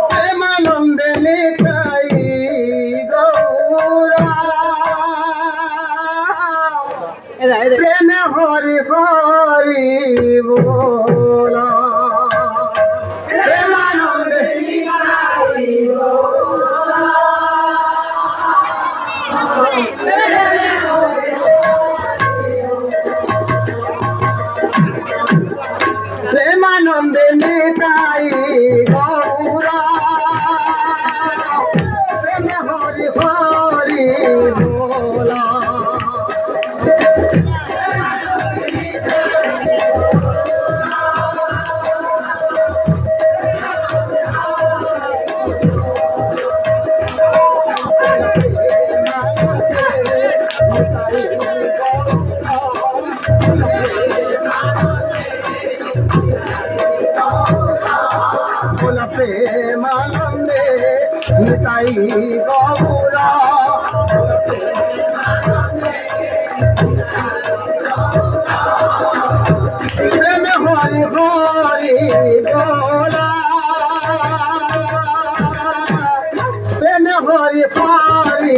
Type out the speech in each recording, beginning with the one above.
প্রেমানন্দে নিতাই গৌরা প্রেমে হরি হরি বলা প্রেমানন্দে নিতাই গৌরা প্রেমানন্দে নিতাই গৌরা প্রেমে হরি হরি বলা প্রেমানন্দে নিতাই গৌরা প্রেমে হরি হরি বলা প্রেমে হরি হরি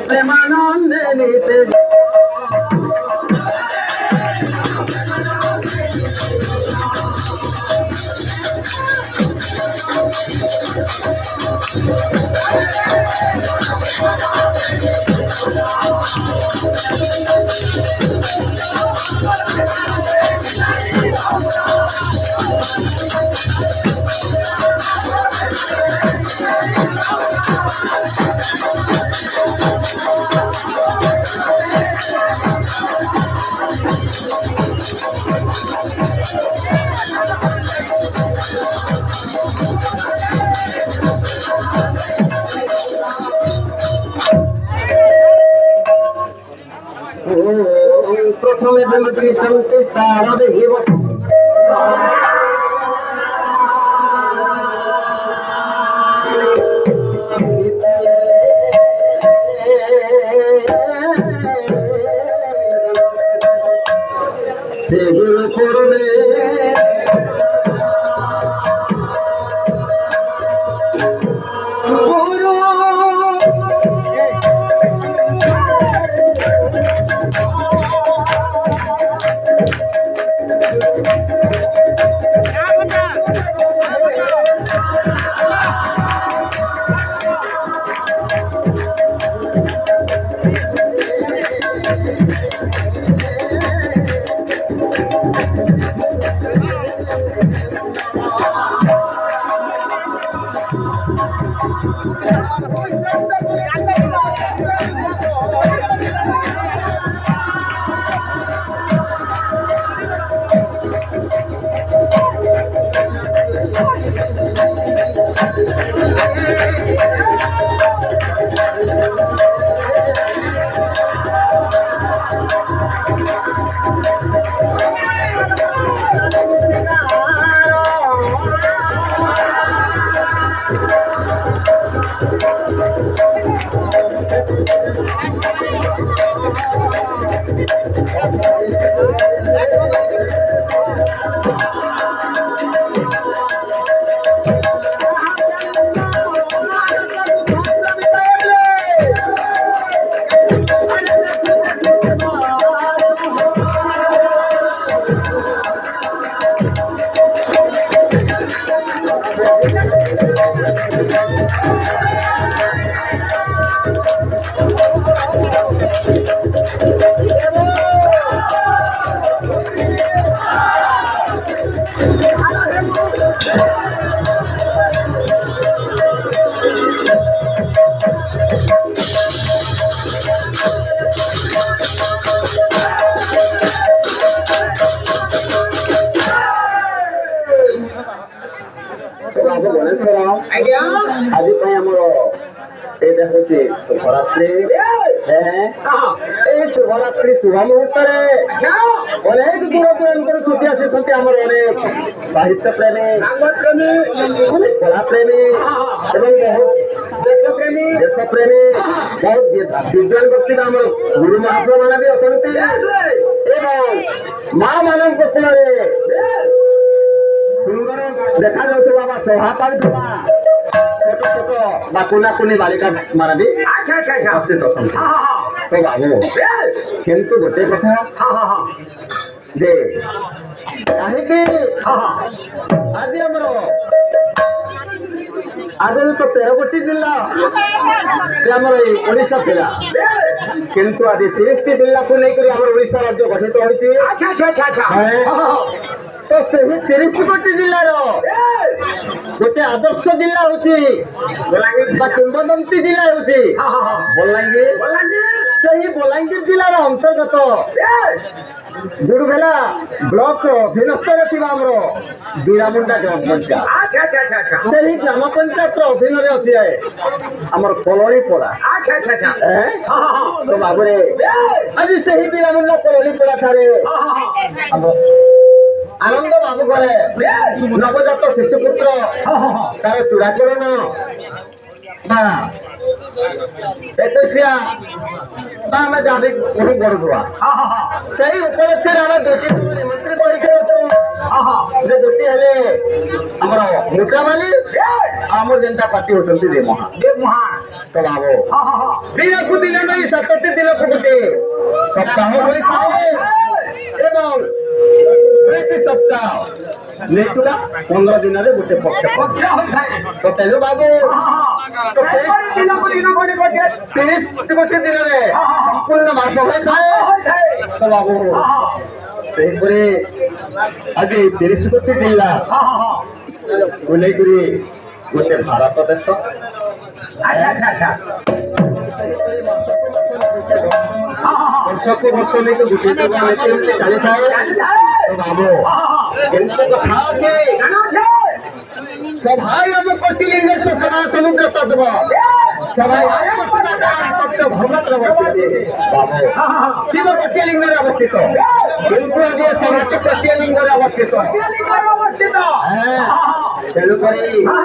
প্রেমানন্দে নিতে প্রথমে বলছি শান্তি তারা দেখিব সেগুলো করবে आज देखुचे शुभरात्रि शुभरात्रि शुभ मुहूर्त अनेक दूर दूर छुट्टी आसी अनेक साहित्य प्रेमी कला प्रेमी देश प्रेमी बहुत विज्ञान व्यक्ति गुरु महाशय मान भी अच्छा माँ मान कूल सुंदर देखा बाबा शोभा पाता छोट छोट कुना कुनी बालिका मान भी उपस्थित अच्छा तो बाबू किंतु गोटे कथा जे कहीं आज आगु तो 13 गोटी जिला ओडिशा थिला किंतु आज 30 जिला को लेकर ओडिशा राज्य गठित होती तो सही 30 गोटी जिलार गोटे आदर्श जिला हूँ किंबदंती जिला हूँ बलांगीर सही बलांगीर जिलार अंतर्गत गुड़बेला ब्लॉक अधीनस्थ बीरामुंडा ग्राम पंचायत से ग्राम पंचायत अधीन अच्छी आमर कलोनी पड़ा तो बाबू आज से बीरामुंडा कलोनी पड़ा ठारे आनंद बाबू घरे नवजात शिशुपुत्र तार चूड़ाकरण एकैसिया आम जहाँ भी गढ़ुआ से उपलक्षे आम दुटी निमंत्रित होते गोटे हेले मुटाबाली आमर जेनटा पार्टी होती देवमहा तो बाबू दिन को दिन नहीं 7 दिन को गोटे सप्ताह होता है एवं सप्ताह नेटुला 15 दिन गोटे पक्ष तो तेज बाबू तो 30 गोटे दिन में संपूर्ण मास होता है तो बाबू आज 30 गोटे जिला गोटे भारत देश वर्ष को वर्ष नहीं गोटे चली था तो बाबू कथा अच्छे सभाई हम कोटिलिंगेश्वर सभा समुद्र तत्व सभाई सत्य भगवत बाबू शिव कोटिलिंग अवस्थित किंतु आज सभा कोटिलिंग अवस्थित तेणुक